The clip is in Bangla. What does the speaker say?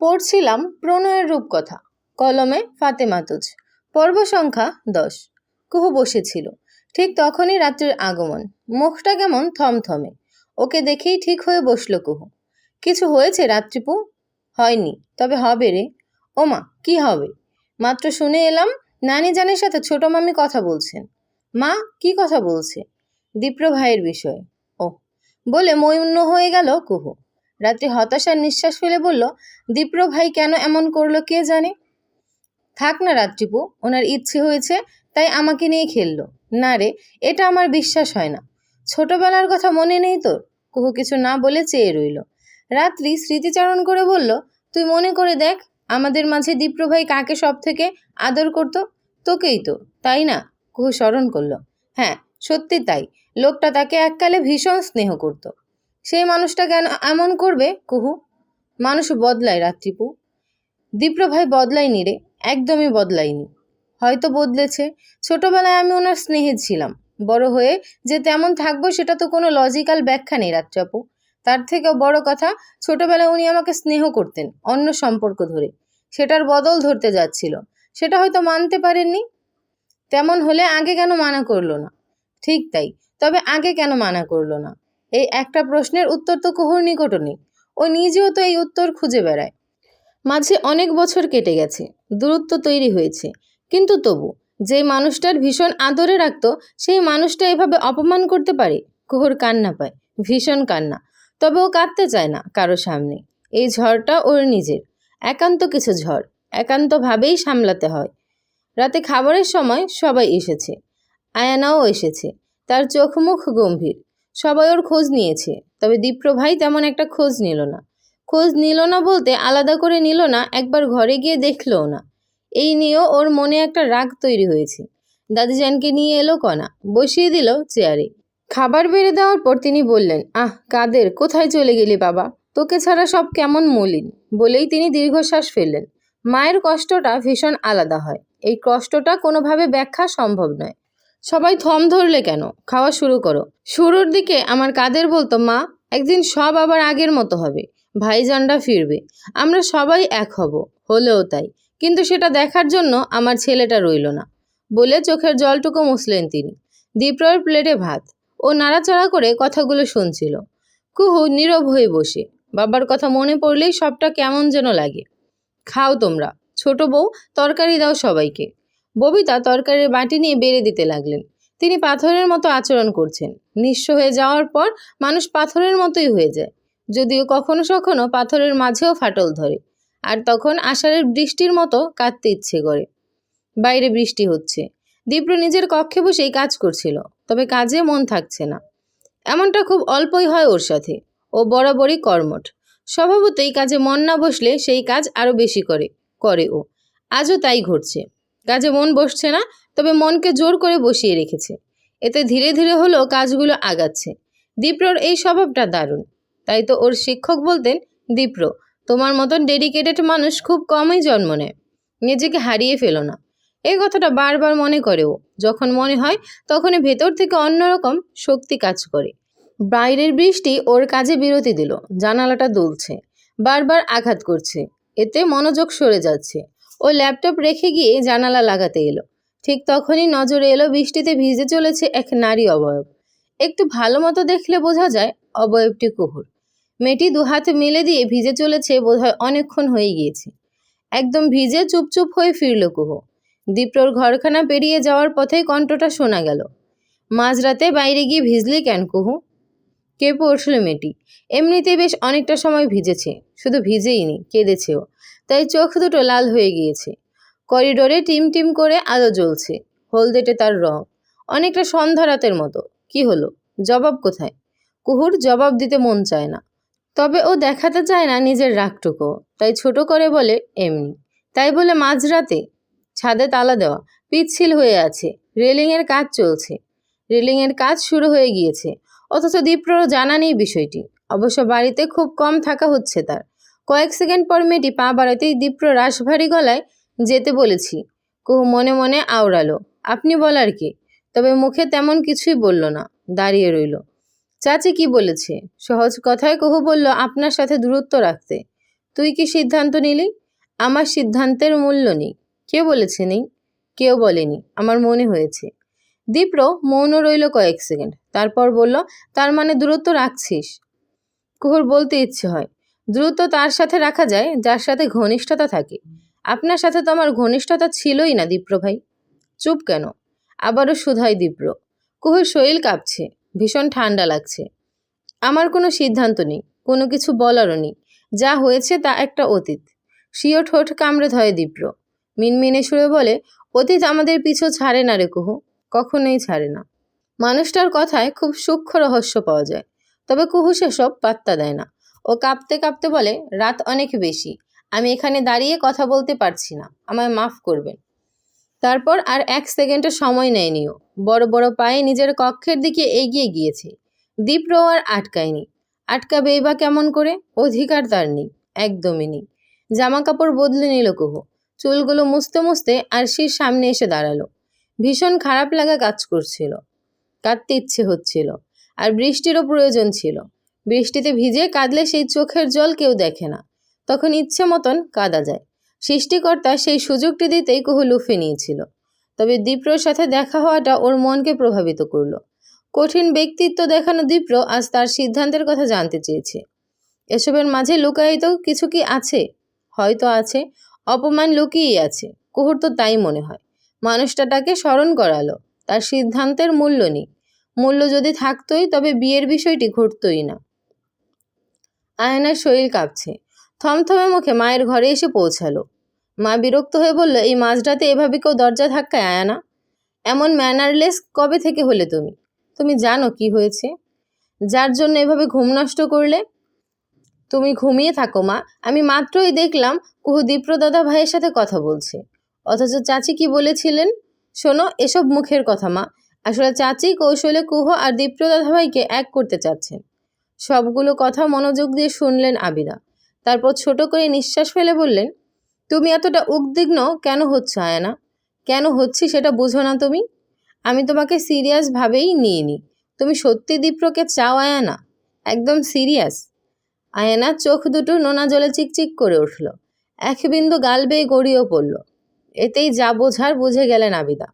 পড়ছিলাম প্রণয়ের রূপকথা, কলমে ফাতেমা তুজ, পর্ব সংখ্যা 10। কুহু বসেছিল। ঠিক তখনই রাত্রির আগমন। মুখটা কেমন থমথমে। ওকে দেখেই ঠিক হয়ে বসল কুহু। কিছু হয়েছে রাত্রিপু? হয়নি, তবে হবে রে। ওমা, কি হবে? মাত্র শুনে এলাম নানি জানের সাথে ছোট মামি কথা বলছেন। মা, কি কথা বলছে? দীপ্র ভাইয়ের বিষয়ে। ও, বলে মৌন হয়ে গেল কুহু। রাত্রি হতাশার নিঃশ্বাস ফেলে বলল, দীপ্র ভাই কেন এমন করলো কে জানে। থাক না রাত্রিপু, ওনার ইচ্ছে হয়েছে তাই আমাকে নিয়ে খেললো। না রে, এটা আমার বিশ্বাস হয় না। ছোটবেলার কথা মনে নেই তোর? কুহু কিছু না বলে চেয়ে রইল। রাত্রি স্মৃতিচারণ করে বলল, তুই মনে করে দেখ, আমাদের মাঝে দীপ্র ভাই কাকে সব থেকে আদর করত? তোকেই তো, তাই না? কুহু স্মরণ করল। হ্যাঁ, সত্যি তাই। লোকটা তাকে এককালে ভীষণ স্নেহ করত। সেই মানুষটা কেন এমন করবে কুহু? মানুষ বদলায় রাত্রিপু। দীপ্র ভাই বদলায়নি রে, একদমই বদলায়নি। হয়তো বদলেছে। ছোটবেলায় আমি ওনার স্নেহে ছিলাম। বড় হয়ে যে তেমন থাকবো সেটা তো কোনো লজিক্যাল ব্যাখ্যা নেই রাত্রাপু। তার থেকেও বড় কথা, ছোটবেলায় উনি আমাকে স্নেহ করতেন অন্য সম্পর্ক ধরে। সেটার বদল ধরতে যাচ্ছিল। সেটা হয়তো মানতে পারেননি। তেমন হলে আগে কেন মানা করলো না? ঠিক তাই, তবে আগে কেন মানা করলো না? এই একটা প্রশ্নের উত্তর তো কুহুর নিকটও নেই। ও নিজেও তো এই উত্তর খুঁজে বেড়ায়। মাঝে অনেক বছর কেটে গেছে, দূরত্ব তৈরি হয়েছে, কিন্তু তবু যে মানুষটার ভীষণ আদরে রাখতো সেই মানুষটা এভাবে অপমান করতে পারে? কুহুর কান্না পায়, ভীষণ কান্না। তবে ও কাঁদতে চায় না কারো সামনে। এই ঝড়টা ওর নিজের, একান্ত কিছু ঝড়, একান্তভাবেই সামলাতে হয়। রাতে খাবারের সময় সবাই এসেছে। আয়ানাও এসেছে। তার চোখ মুখ গম্ভীর। সবাই ওর খোঁজ নিয়েছে, তবে দীপ্র ভাই তেমন একটা খোঁজ নিল না। খোঁজ নিল না বলতে আলাদা করে নিল না, একবার ঘরে গিয়ে দেখলও না। এই নিয়েও ওর মনে একটা রাগ তৈরি হয়েছে। দাদিজানকে নিয়ে এলো কণা, বসিয়ে দিল চেয়ারে। খাবার বেড়ে দেওয়ার পর তিনি বললেন, আহ কাদের, কোথায় চলে গেলি বাবা? তোকে ছাড়া সব কেমন মলিন। বলেই তিনি দীর্ঘশ্বাস ফেললেন। মায়ের কষ্টটা ভীষণ আলাদা হয়। এই কষ্টটা কোনোভাবে ব্যাখ্যা সম্ভব নয়। সবাই থম ধরলে কেন? খাওয়া শুরু করো। শুরুর দিকে আমার কাদের বলতো, মা, একদিন সব আবার আগের মতো হবে। ভাইজানরা ফিরবে, আমরা সবাই এক হব। হলেও তাই, কিন্তু সেটা দেখার জন্য আমার ছেলেটা রইল না। বলে চোখের জলটুকু মুছলেন তিনি। দীপ্রয়ের প্লেটে ভাত। ও নাড়াচাড়া করে কথাগুলো শুনছিল। কুহু নীরব হয়ে বসে। বাবার কথা মনে পড়লেই সবটা কেমন যেন লাগে। খাও তোমরা। ছোট বউ, তরকারি দাও সবাইকে। ববিতা তরকারির বাটি নিয়ে বেড়ে দিতে লাগলেন। তিনি পাথরের মতো আচরণ করছেন। নিঃস্ব হয়ে যাওয়ার পর মানুষ পাথরের মতোই হয়ে যায়, যদিও কখনো কখনো পাথরের মাঝেও ফাটল ধরে, আর তখন আষাঢ়ের বৃষ্টির মতো কাঁদতে ইচ্ছে করে। বাইরে বৃষ্টি হচ্ছে। দীপ্র নিজের কক্ষে বসেই কাজ করছিল, তবে কাজে মন থাকছে না। এমনটা খুব অল্পই হয় ওর সাথে। ও বরাবরই কর্মঠ। স্বভাবতই কাজে মন না বসলে সেই কাজ আরও বেশি করে ও। আজও তাই ঘটছে। কাজে মন বসছে না, তবে মনকে জোর করে বসিয়ে রেখেছে। এতে ধীরে ধীরে হলেও কাজগুলো আগাচ্ছে। দীপ্রর এই স্বভাবটা দারুণ। তাই তো ওর শিক্ষক বলতেন, দীপ্র, তোমার মতন ডেডিকেটেড মানুষ খুব কমই জন্ম নেয়। নিজেকে হারিয়ে ফেলো না। এই কথাটা বারবার মনে করে ও। যখন মনে হয় তখনই ভেতর থেকে অন্যরকম শক্তি কাজ করে। বাইরের বৃষ্টি ওর কাজে বিরতি দিল। জানালাটা দুলছে, বারবার আঘাত করছে। এতে মনোযোগ সরে যাচ্ছে। ও ল্যাপটপ রেখে গিয়ে জানালা লাগাতে এলো। ঠিক তখনই নজরে এলো বৃষ্টিতে ভিজে চলেছে এক নারী অবয়ব। একটু ভালো মতো দেখলে বোঝা যায় অবয়বটি কুহুর। মেয়েটি দুহাত মেলে দিয়ে ভিজে চলেছে, বোধহয় অনেকক্ষণ হয়ে গিয়েছে। একদম ভিজে চুপচুপ হয়ে ফিরল কুহু। দীপ্রর ঘরখানা পেরিয়ে যাওয়ার পথেই কণ্ঠটা শোনা গেল, মাঝরাতে বাইরে গিয়ে ভিজলি কেন কুহু? কেঁপে উঠল মেয়েটি। এমনিতেই বেশ অনেকটা সময় ভিজেছে, শুধু ভিজেইনি, কেঁদেছেও। তাই চোখ দুটো লাল হয়ে গিয়েছে। করিডোরে টিম টিম করে আলো জ্বলছে, হলদেটে তার রং, অনেকটা সন্ধ্যা রাতের মতো। কি হলো? জবাব কোথায়? কুহুর জবাব দিতে মন চায় না, তবে ও দেখাতে চায় না নিজের রাগটুকু। তাই ছোট করে বলে, এমনি। তাই বলে মাঝরাতে? ছাদে তালা দেওয়া, পিচ্ছিল হয়ে আছে, রেলিংয়ের কাজ চলছে। রেলিংয়ের কাজ শুরু হয়ে গিয়েছে, অথচ দীপ্ররও জানা নেই বিষয়টি। অবশ্য বাড়িতে খুব কম থাকা হচ্ছে তার। কয়েক সেকেন্ড পর মেয়েটি পা বাড়াতেই দীপ্র রাশভারী গলায়, যেতে বলেছি। কুহু মনে মনে আওড়ালো, আপনি বলার কি? তবে মুখে তেমন কিছুই বলল না, দাঁড়িয়ে রইল। চাচি কি বলেছে? সহজ কথায় কুহু বলল, আপনার সাথে দূরত্ব রাখতে। তুই কি সিদ্ধান্ত নিলি? আমার সিদ্ধান্তের মূল্য নেই। কে বলেছে নেই? কেউ বলেনি, আমার মনে হয়েছে। দীপ্র মৌন রইল কয়েক সেকেন্ড, তারপর বলল, তার মানে দূরত্ব রাখছিস? কুহুর বলতে ইচ্ছে হয়, দূরত্ব তার সাথে রাখা যায় যার সাথে ঘনিষ্ঠতা থাকে। আপনার সাথে তো আমার ঘনিষ্ঠতা ছিলই না দীপ্র ভাই। চুপ কেন? আবারও শুধায় দীপ্র। কুহুর শরীর কাঁপছে, ভীষণ ঠান্ডা লাগছে। আমার কোনো সিদ্ধান্ত নেই, কোনো কিছু বলারও নেই। যা হয়েছে তা একটা অতীত। স্বীয় ঠোঁট কামড়ে ধরে দীপ্র। মিনমিনে সুরে বলে, অতীত আমাদের পিছু ছাড়ে না রে কুহু, কখনোই ছাড়ে না। মানুষটার কথায় খুব সূক্ষ্ম রহস্য পাওয়া যায়। তবে কুহু সেসব পাত্তা দেয় না। ও কাঁপতে কাঁপতে বলে, রাত অনেক বেশি, আমি এখানে দাঁড়িয়ে কথা বলতে পারছি না, আমায় মাফ করবেন। তারপর আর এক সেকেন্ডের সময় নেয়নি ও। বড় বড় পায়ে নিজের কক্ষের দিকে এগিয়ে গিয়েছে। দীপ্র আর আটকায়নি। আটকাবেই বা কেমন করে? অধিকার তার নেই, একদমই নেই। জামা কাপড় বদলে নিল কুহু। চুলগুলো মুছতে মুছতে আরশির সামনে এসে দাঁড়ালো। ভীষণ খারাপ লাগা কাজ করছিল। কাঁদতে ইচ্ছে হচ্ছিল। আর বৃষ্টিরও প্রয়োজন ছিল। বৃষ্টিতে ভিজে কাঁদলে সেই চোখের জল কেউ দেখে না। তখন ইচ্ছে মতন কাঁদা যায়। সৃষ্টিকর্তা সেই সুযোগটি দিতেই কুহু লুফে নিয়েছিল। তবে দীপ্রর সাথে দেখা হওয়াটা ওর মনকে প্রভাবিত করল। কঠিন ব্যক্তিত্ব দেখানো দীপ্র আজ তার সিদ্ধান্তের কথা জানতে চেয়েছে। এসবের মাঝে লুকায়িত কিছু কি আছে? হয়তো আছে। অপমান লুকিয়েই আছে। কুহুর তো তাই মনে হয়। মানুষটাকে স্মরণ করালো, তার সিদ্ধান্তের মূল্য নেই। মূল্য যদি থাকতোই তবে বিয়ের বিষয়টি ঘটতোই না। আয়নার শরীর কাঁপছে। থমথমে মুখে মায়ের ঘরে এসে পৌঁছালো। মা বিরক্ত হয়ে বলল, এই মাঝরাতে এভাবে কেউ দরজা ধাক্কায়? আয়ানা, এমন ম্যানারলেস কবে থেকে হলে তুমি? তুমি জানো কি হয়েছে? যার জন্য এভাবে ঘুম নষ্ট করলে? তুমি ঘুমিয়ে থাকো মা, আমি মাত্রই দেখলাম কুহু দীপ্র দাদা ভাইয়ের সাথে কথা বলছে। অথচ চাচি কি বলেছিলেন? শোনো, এসব মুখের কথা মা। আসলে চাচি কৌশলে কুহু আর দীপ্র দাদা ভাইকে এক করতে চাচ্ছেন। সবগুলো কথা মনোযোগ দিয়ে শুনলেন আবিদা। তারপর ছোট করে নিঃশ্বাস ফেলে বললেন, তুমি এতটা উদ্বিগ্ন কেন হচ্ছ আয়ানা? কেন হচ্ছি সেটা বুঝো না তুমি? আমি তোমাকে সিরিয়াসভাবেই নিইনি। তুমি সত্যি দীপ্রকে চাও আয়ানা? একদম সিরিয়াস? আয়ানা চোখ দুটো নোনা জলে চিকচিক করে উঠল। এক বিন্দু গাল বেয়ে গড়িয়েও পড়ল। এতেই যা বোঝার বুঝে গেলেন আবিদা।